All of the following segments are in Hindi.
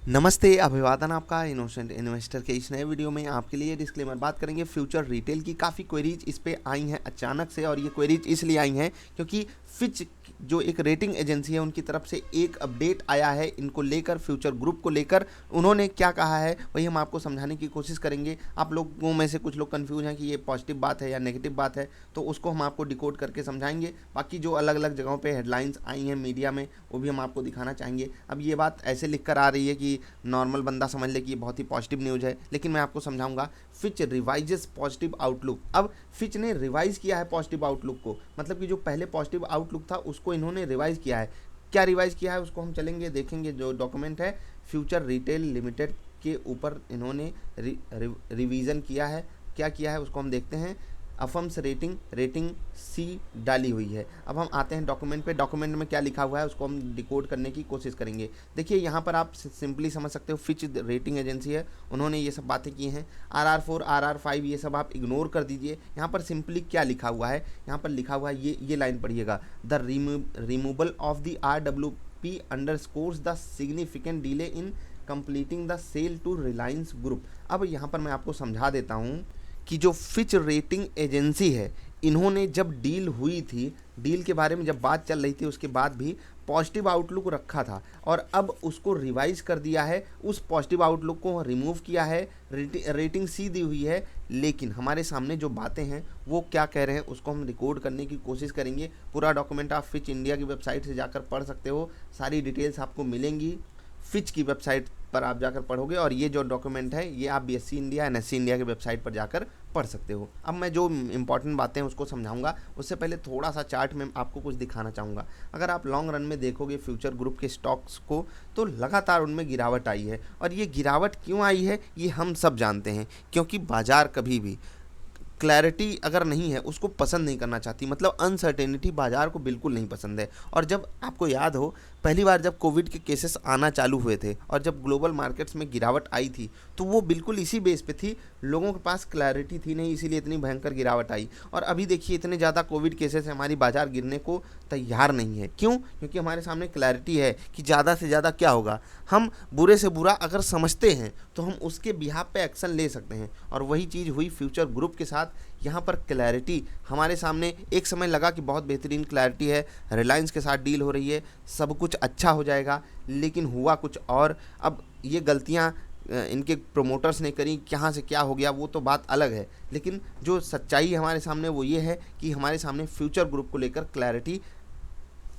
नमस्ते, अभिवादन आपका इनोसेंट इन्वेस्टर के इस नए वीडियो में आपके लिए डिस्क्लेमर बात करेंगे फ्यूचर रिटेल की। काफ़ी क्वेरीज इस पे आई हैं अचानक से, और ये क्वेरीज इसलिए आई हैं क्योंकि फिच जो एक रेटिंग एजेंसी है उनकी तरफ से एक अपडेट आया है इनको लेकर, फ्यूचर ग्रुप को लेकर। उन्होंने क्या कहा है वही हम आपको समझाने की कोशिश करेंगे। आप लोगों में से कुछ लोग कंफ्यूज हैं कि ये पॉजिटिव बात है या नेगेटिव बात है, तो उसको हम आपको डिकोड करके समझाएंगे। बाकी जो अलग अलग जगहों पे हेडलाइंस आई हैं मीडिया में, वो भी हम आपको दिखाना चाहेंगे। अब ये बात ऐसे लिख कर आ रही है कि नॉर्मल बंदा समझ ले कि ये बहुत ही पॉजिटिव न्यूज़ है, लेकिन मैं आपको समझाऊंगा। Fitch revises positive outlook. अब फिच ने रिवाइज किया है पॉजिटिव आउटलुक को, मतलब कि जो पहले पॉजिटिव आउटलुक था उसको इन्होंने रिवाइज किया है। क्या रिवाइज किया है उसको हम चलेंगे देखेंगे। जो डॉक्यूमेंट है फ्यूचर रिटेल लिमिटेड के ऊपर इन्होंने रिवीजन किया है। क्या किया है उसको हम देखते हैं। अफर्म्स रेटिंग सी डाली हुई है। अब हम आते हैं डॉक्यूमेंट पे। डॉक्यूमेंट में क्या लिखा हुआ है उसको हम डिकोड करने की कोशिश करेंगे। देखिए यहाँ पर आप सिंपली समझ सकते हो, फिच रेटिंग एजेंसी है, उन्होंने ये सब बातें की हैं। RR4 RR5 ये सब आप इग्नोर कर दीजिए। यहाँ पर सिंपली क्या लिखा हुआ है, यहाँ पर लिखा हुआ है ये लाइन पढ़िएगा। The removal of the RWP underscores the significant delay in completing the sale to Reliance Group. अब यहाँ पर मैं आपको समझा देता हूँ कि जो फिच रेटिंग एजेंसी है, इन्होंने जब डील हुई थी, डील के बारे में जब बात चल रही थी, उसके बाद भी पॉजिटिव आउटलुक रखा था और अब उसको रिवाइज कर दिया है। उस पॉजिटिव आउटलुक को रिमूव किया है, रेटिंग सी दी हुई है। लेकिन हमारे सामने जो बातें हैं वो क्या कह रहे हैं उसको हम रिकॉर्ड करने की कोशिश करेंगे। पूरा डॉक्यूमेंट आप फिच इंडिया की वेबसाइट से जाकर पढ़ सकते हो, सारी डिटेल्स आपको मिलेंगी। फिच की वेबसाइट पर आप जाकर पढ़ोगे, और ये जो डॉक्यूमेंट है ये आप BSE इंडिया NSE इंडिया की वेबसाइट पर जाकर पढ़ सकते हो। अब मैं जो इंपॉर्टेंट बातें हैं उसको समझाऊंगा, उससे पहले थोड़ा सा चार्ट में आपको कुछ दिखाना चाहूँगा। अगर आप लॉन्ग रन में देखोगे फ्यूचर ग्रुप के स्टॉक्स को, तो लगातार उनमें गिरावट आई है। और ये गिरावट क्यों आई है ये हम सब जानते हैं, क्योंकि बाजार कभी भी क्लैरिटी अगर नहीं है उसको पसंद नहीं करना चाहती। मतलब अनसर्टेनिटी बाजार को बिल्कुल नहीं पसंद है। और जब आपको याद हो, पहली बार जब कोविड के केसेस आना चालू हुए थे और जब ग्लोबल मार्केट्स में गिरावट आई थी, तो वो बिल्कुल इसी बेस पे थी। लोगों के पास क्लैरिटी थी नहीं, इसीलिए इतनी भयंकर गिरावट आई। और अभी देखिए इतने ज़्यादा कोविड केसेस हैं, हमारी बाजार गिरने को तैयार नहीं है। क्यों? क्योंकि हमारे सामने क्लैरिटी है कि ज़्यादा से ज़्यादा क्या होगा। हम बुरे से बुरा अगर समझते हैं तो हम उसके बिहाफ पे एक्शन ले सकते हैं, और वही चीज़ हुई फ्यूचर ग्रुप के साथ। यहाँ पर क्लैरिटी हमारे सामने, एक समय लगा कि बहुत बेहतरीन क्लैरिटी है, रिलायंस के साथ डील हो रही है, सब कुछ अच्छा हो जाएगा, लेकिन हुआ कुछ और। अब ये गलतियाँ इनके प्रोमोटर्स ने करी, कहाँ से क्या हो गया वो तो बात अलग है, लेकिन जो सच्चाई हमारे सामने वो ये है कि हमारे सामने फ्यूचर ग्रुप को लेकर क्लैरिटी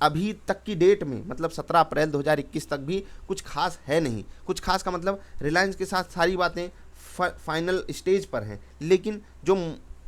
अभी तक की डेट में, मतलब 17 अप्रैल 2021 तक भी कुछ खास है नहीं। कुछ खास का मतलब रिलायंस के साथ सारी बातें फाइनल स्टेज पर हैं, लेकिन जो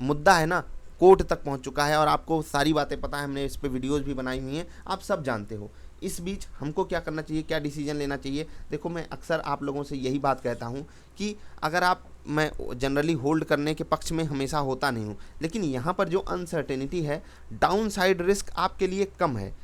मुद्दा है ना, कोर्ट तक पहुंच चुका है। और आपको सारी बातें पता है, हमने इस पे वीडियोस भी बनाई हुई हैं, आप सब जानते हो। इस बीच हमको क्या करना चाहिए, क्या डिसीजन लेना चाहिए? देखो, मैं अक्सर आप लोगों से यही बात कहता हूँ कि अगर आप, मैं जनरली होल्ड करने के पक्ष में हमेशा होता नहीं हूँ, लेकिन यहाँ पर जो अनसर्टेनिटी है, डाउन साइड रिस्क आपके लिए कम है,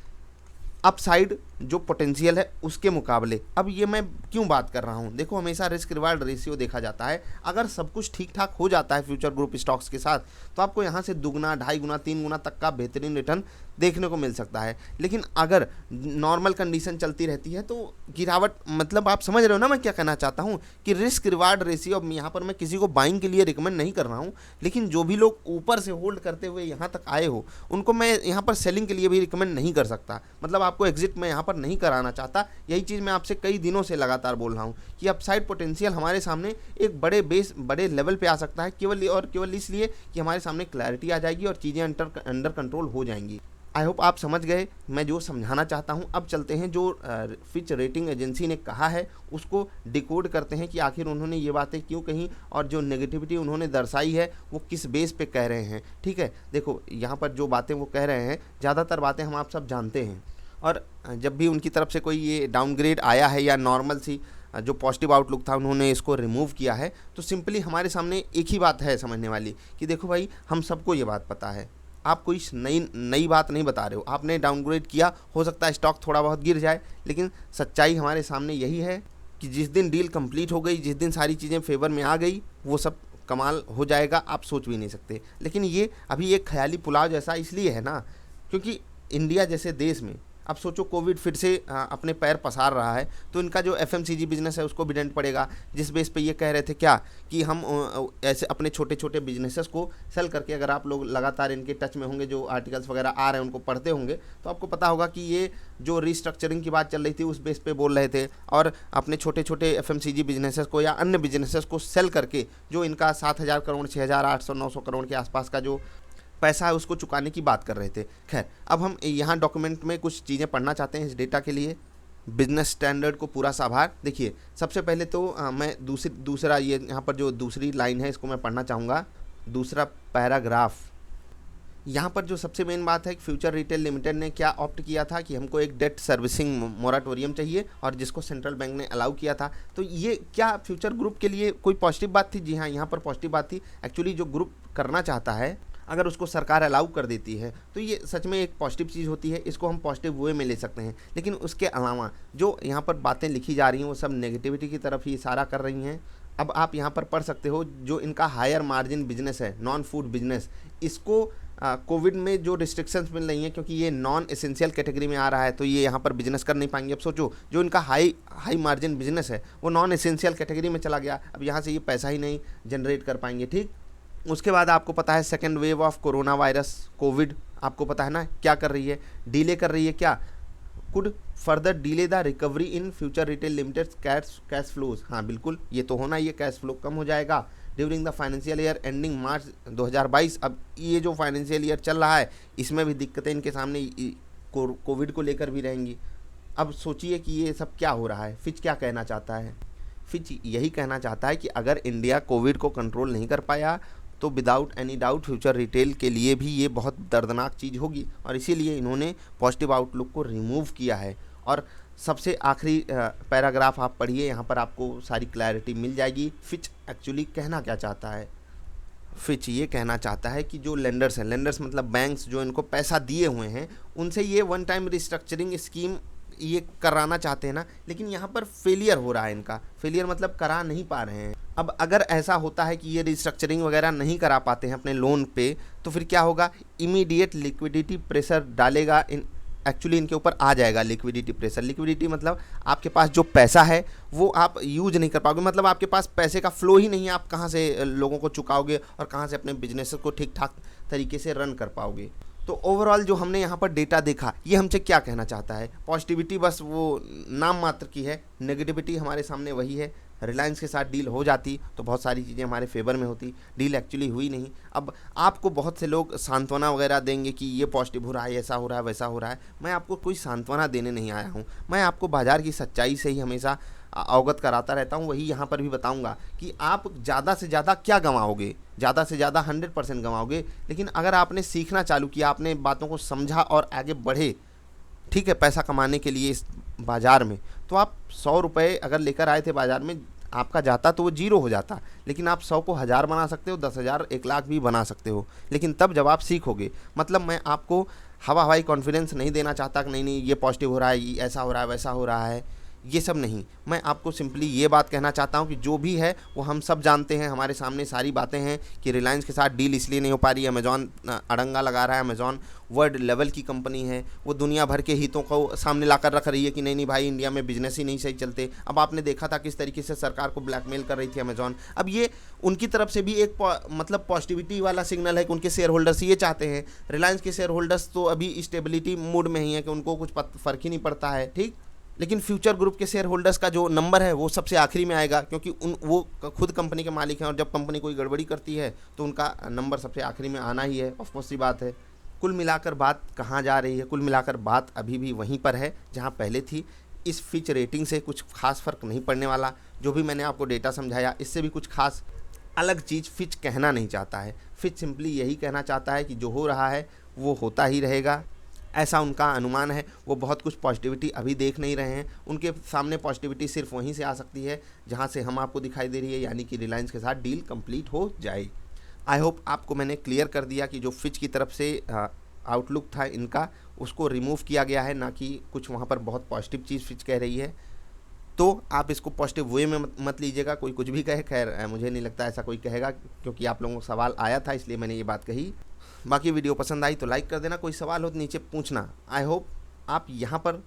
अपसाइड जो पोटेंशियल है उसके मुकाबले। अब ये मैं क्यों बात कर रहा हूँ, देखो हमेशा रिस्क रिवार्ड रेशियो देखा जाता है। अगर सब कुछ ठीक ठाक हो जाता है फ्यूचर ग्रुप स्टॉक्स के साथ, तो आपको यहाँ से दुगना, 2.5 गुना, 3 गुना तक का बेहतरीन रिटर्न देखने को मिल सकता है। लेकिन अगर नॉर्मल कंडीशन चलती रहती है तो गिरावट, मतलब आप समझ रहे हो ना मैं क्या कहना चाहता हूँ, कि रिस्क रिवार्ड रेशियो, अब यहाँ पर मैं किसी को बाइंग के लिए रिकमेंड नहीं कर रहा हूँ, लेकिन जो भी लोग ऊपर से होल्ड करते हुए यहाँ तक आए हो, उनको मैं यहाँ पर सेलिंग के लिए भी रिकमेंड नहीं कर सकता। मतलब आपको एग्जिट मैं यहाँ पर नहीं कराना चाहता। यही चीज़ मैं आपसे कई दिनों से लगातार बोल रहा हूँ कि अपसाइड पोटेंशियल हमारे सामने एक बड़े लेवल पे आ सकता है, केवल इसलिए कि हमारे सामने क्लैरिटी आ जाएगी और चीज़ें अंडर कंट्रोल हो जाएंगी। आई होप आप समझ गए मैं जो समझाना चाहता हूँ। अब चलते हैं, जो फिच रेटिंग एजेंसी ने कहा है उसको डिकोड करते हैं कि आखिर उन्होंने ये बातें क्यों कही, और जो नेगेटिविटी उन्होंने दर्शाई है वो किस बेस पे कह रहे हैं। ठीक है, देखो यहाँ पर जो बातें वो कह रहे हैं, ज़्यादातर बातें हम आप सब जानते हैं। और जब भी उनकी तरफ से कोई ये डाउनग्रेड आया है या नॉर्मल सी जो पॉजिटिव आउटलुक था उन्होंने इसको रिमूव किया है, तो सिंपली हमारे सामने एक ही बात है समझने वाली कि देखो भाई, हम सबको ये बात पता है, आप कोई नई बात नहीं बता रहे हो। आपने डाउनग्रेड किया, हो सकता है स्टॉक थोड़ा बहुत गिर जाए, लेकिन सच्चाई हमारे सामने यही है कि जिस दिन डील कंप्लीट हो गई, जिस दिन सारी चीज़ें फेवर में आ गई, वो सब कमाल हो जाएगा, आप सोच भी नहीं सकते। लेकिन ये अभी एक ख्याली पुलाव जैसा इसलिए है ना, क्योंकि इंडिया जैसे देश में अब सोचो कोविड फिर से अपने पैर पसार रहा है, तो इनका जो एफएमसीजी बिजनेस है उसको भी डेंट पड़ेगा। जिस बेस पे ये कह रहे थे क्या कि हम ऐसे अपने छोटे छोटे बिजनेसेस को सेल करके, अगर आप लोग लगातार इनके टच में होंगे, जो आर्टिकल्स वगैरह आ रहे हैं उनको पढ़ते होंगे, तो आपको पता होगा कि ये जो रिस्ट्रक्चरिंग की बात चल रही थी उस बेस पे बोल रहे थे, और अपने छोटे छोटे एफएमसीजी बिजनेसेस को या अन्य बिजनेसेस को सेल करके जो इनका 7,000 करोड़ 6,800 900 करोड़ के आसपास का जो पैसा है उसको चुकाने की बात कर रहे थे। खैर, अब हम यहाँ डॉक्यूमेंट में कुछ चीज़ें पढ़ना चाहते हैं इस डेटा के लिए। बिजनेस स्टैंडर्ड को पूरा साभार देखिए। सबसे पहले तो मैं दूसरा ये यहाँ पर जो दूसरी लाइन है इसको मैं पढ़ना चाहूँगा, दूसरा पैराग्राफ। यहाँ पर जो सबसे मेन बात है कि फ्यूचर रिटेल लिमिटेड ने क्या ऑप्ट किया था कि हमको एक डेट सर्विसिंग मोराटोरियम चाहिए, और जिसको सेंट्रल बैंक ने अलाउ किया था। तो ये क्या फ्यूचर ग्रुप के लिए कोई पॉजिटिव बात थी? जी हाँ, यहाँ पर पॉजिटिव बात थी। एक्चुअली जो ग्रुप करना चाहता है, अगर उसको सरकार अलाउ कर देती है तो ये सच में एक पॉजिटिव चीज़ होती है, इसको हम पॉजिटिव वे में ले सकते हैं। लेकिन उसके अलावा जो यहाँ पर बातें लिखी जा रही हैं वो सब नेगेटिविटी की तरफ ही इशारा कर रही हैं। अब आप यहाँ पर पढ़ सकते हो, जो इनका हायर मार्जिन बिजनेस है, नॉन फूड बिजनेस, इसको कोविड में जो रिस्ट्रिक्शंस मिल रही हैं, क्योंकि ये नॉन एसेंशियल कैटेगरी में आ रहा है, तो ये यहाँ पर बिजनेस कर नहीं पाएंगे। अब सोचो, जो इनका हाई मार्जिन बिजनेस है वो नॉन एसेंशियल कैटेगरी में चला गया, अब यहाँ से ये पैसा ही नहीं जनरेट कर पाएंगे। ठीक, उसके बाद आपको पता है second wave of corona virus Covid, आपको पता है ना क्या कर रही है, डिले कर रही है। क्या could further delay the recovery in future retail limited cash flows. हाँ बिल्कुल, ये तो होना, ये कैश फ्लो कम हो जाएगा during the financial year ending मार्च 2022। अब ये जो फाइनेंशियल ईयर चल रहा है इसमें भी दिक्कतें इनके सामने कोविड को लेकर भी रहेंगी। अब सोचिए कि ये सब क्या हो रहा है। फिच क्या कहना चाहता है? फिच यही कहना चाहता है कि अगर इंडिया कोविड को कंट्रोल नहीं कर पाया तो without any doubt future retail के लिए भी ये बहुत दर्दनाक चीज़ होगी, और इसीलिए इन्होंने पॉजिटिव आउटलुक को रिमूव किया है। और सबसे आखिरी पैराग्राफ आप पढ़िए, यहाँ पर आपको सारी क्लैरिटी मिल जाएगी। फिच एक्चुअली कहना क्या चाहता है? फिच ये कहना चाहता है कि जो लेंडर्स हैं, लेंडर्स मतलब बैंक्स जो इनको पैसा दिए हुए हैं, उनसे ये वन टाइम रिस्ट्रक्चरिंग स्कीम ये कराना चाहते हैं ना, लेकिन यहाँ पर फेलियर हो रहा है इनका। फेलियर मतलब करा नहीं पा रहे हैं। अब अगर ऐसा होता है कि ये रिस्ट्रक्चरिंग वगैरह नहीं करा पाते हैं अपने लोन पे, तो फिर क्या होगा? इमीडिएट लिक्विडिटी प्रेशर डालेगा एक्चुअली इनके ऊपर आ जाएगा लिक्विडिटी प्रेशर। लिक्विडिटी मतलब आपके पास जो पैसा है वो आप यूज नहीं कर पाओगे, मतलब आपके पास पैसे का फ्लो ही नहीं है। आप कहाँ से लोगों को चुकाओगे और कहाँ से अपने बिजनेस को ठीक ठाक तरीके से रन कर पाओगे? तो ओवरऑल जो हमने यहाँ पर डेटा देखा, ये हमसे क्या कहना चाहता है? पॉजिटिविटी बस वो नाम मात्र की है, नेगेटिविटी हमारे सामने वही है। रिलायंस के साथ डील हो जाती तो बहुत सारी चीज़ें हमारे फेवर में होती, डील एक्चुअली हुई नहीं। अब आपको बहुत से लोग सांत्वना वगैरह देंगे कि ये पॉजिटिव हो रहा है, ऐसा हो रहा है, वैसा हो रहा है। मैं आपको कोई सांत्वना देने नहीं आया हूँ, मैं आपको बाज़ार की सच्चाई से ही हमेशा अवगत कराता रहता हूँ। वही यहाँ पर भी बताऊँगा कि आप ज़्यादा से ज़्यादा क्या गंवाओगे, ज़्यादा से ज़्यादा 100% गंवाओगे। लेकिन अगर आपने सीखना चालू किया, आपने बातों को समझा और आगे बढ़े, ठीक है, पैसा कमाने के लिए इस बाज़ार में, तो आप 100 रुपये अगर लेकर आए थे बाज़ार में, आपका जाता तो वो 0 हो जाता। लेकिन आप 100 को 1000 बना सकते हो, 10,000 1 लाख भी बना सकते हो, लेकिन तब जब आप सीखोगे। मतलब मैं आपको हवाई कॉन्फिडेंस नहीं देना चाहता कि नहीं ये पॉजिटिव हो रहा है, ऐसा हो रहा है, वैसा हो रहा है, ये सब नहीं। मैं आपको सिंपली ये बात कहना चाहता हूँ कि जो भी है वो हम सब जानते हैं, हमारे सामने सारी बातें हैं कि रिलायंस के साथ डील इसलिए नहीं हो पा रही है, अमेजॉन अड़ंगा लगा रहा है। अमेजॉन वर्ल्ड लेवल की कंपनी है, वो दुनिया भर के हितों को सामने लाकर रख रही है कि नहीं भाई इंडिया में बिजनेस ही नहीं सही चलते। अब आपने देखा था किस तरीके से सरकार को ब्लैकमेल कर रही थी अमेजॉन। अब ये उनकी तरफ से भी एक मतलब पॉजिटिविटी वाला सिग्नल है कि उनके शेयर होल्डर्स ये चाहते हैं। रिलायंस के शेयर होल्डर्स तो अभी स्टेबिलिटी मूड में ही है कि उनको कुछ फ़र्क ही नहीं पड़ता है, ठीक। लेकिन फ्यूचर ग्रुप के शेयर होल्डर्स का जो नंबर है वो सबसे आखिरी में आएगा, क्योंकि वो खुद कंपनी के मालिक हैं, और जब कंपनी कोई गड़बड़ी करती है तो उनका नंबर सबसे आखिरी में आना ही है, ऑफकोर्स सी बात है। कुल मिलाकर बात कहाँ जा रही है? कुल मिलाकर बात अभी भी वहीं पर है जहाँ पहले थी। इस फिच रेटिंग से कुछ खास फ़र्क नहीं पड़ने वाला। जो भी मैंने आपको डेटा समझाया, इससे भी कुछ खास अलग चीज़ फिच कहना नहीं चाहता है। फिच सिंपली यही कहना चाहता है कि जो हो रहा है वो होता ही रहेगा, ऐसा उनका अनुमान है। वो बहुत कुछ पॉजिटिविटी अभी देख नहीं रहे हैं। उनके सामने पॉजिटिविटी सिर्फ वहीं से आ सकती है जहां से हम आपको दिखाई दे रही है, यानी कि रिलायंस के साथ डील कंप्लीट हो जाए। आई होप आपको मैंने क्लियर कर दिया कि जो फिच की तरफ से आउटलुक था इनका, उसको रिमूव किया गया है, ना कि कुछ वहाँ पर बहुत पॉजिटिव चीज़ फिच कह रही है। तो आप इसको पॉजिटिव वे में मत लीजिएगा, कोई कुछ भी कहे। खैर मुझे नहीं लगता ऐसा कोई कहेगा, क्योंकि आप लोगों को सवाल आया था इसलिए मैंने ये बात कही। बाकी वीडियो पसंद आई तो लाइक कर देना, कोई सवाल हो तो नीचे पूछना। आई होप आप यहाँ पर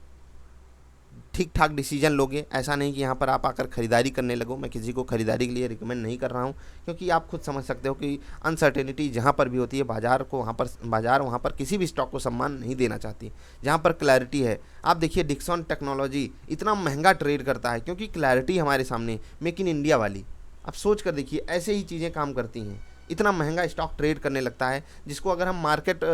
ठीक ठाक डिसीजन लोगे। ऐसा नहीं कि यहाँ पर आप आकर ख़रीदारी करने लगो। मैं किसी को ख़रीदारी के लिए रिकमेंड नहीं कर रहा हूँ, क्योंकि आप खुद समझ सकते हो कि अनसर्टेनिटी जहाँ पर भी होती है, बाज़ार वहाँ पर किसी भी स्टॉक को सम्मान नहीं देना चाहती। जहाँ पर क्लैरिटी है, आप देखिए डिक्सन टेक्नोलॉजी इतना महंगा ट्रेड करता है क्योंकि क्लैरिटी हमारे सामने मेक इन इंडिया वाली। आप सोच कर देखिए, ऐसे ही चीज़ें काम करती हैं। इतना महंगा स्टॉक ट्रेड करने लगता है जिसको अगर हम मार्केट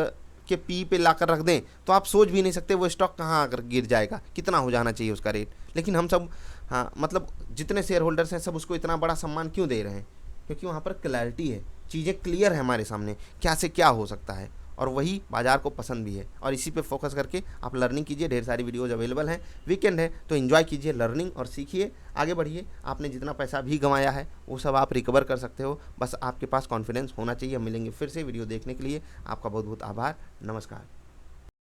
के पी पे लाकर रख दें तो आप सोच भी नहीं सकते वो स्टॉक कहाँ आकर गिर जाएगा, कितना हो जाना चाहिए उसका रेट। लेकिन हम सब, हाँ मतलब जितने शेयर होल्डर्स हैं सब उसको इतना बड़ा सम्मान क्यों दे रहे हैं? क्योंकि वहाँ पर क्लैरिटी है, चीज़ें क्लियर है हमारे सामने, क्या से क्या हो सकता है, और वही बाज़ार को पसंद भी है। और इसी पे फोकस करके आप लर्निंग कीजिए। ढेर सारी वीडियोज़ अवेलेबल हैं। वीकेंड है तो एंजॉय कीजिए लर्निंग और सीखिए, आगे बढ़िए। आपने जितना पैसा भी गंवाया है वो सब आप रिकवर कर सकते हो, बस आपके पास कॉन्फिडेंस होना चाहिए। हम मिलेंगे फिर से वीडियो देखने के लिए। आपका बहुत बहुत आभार। नमस्कार।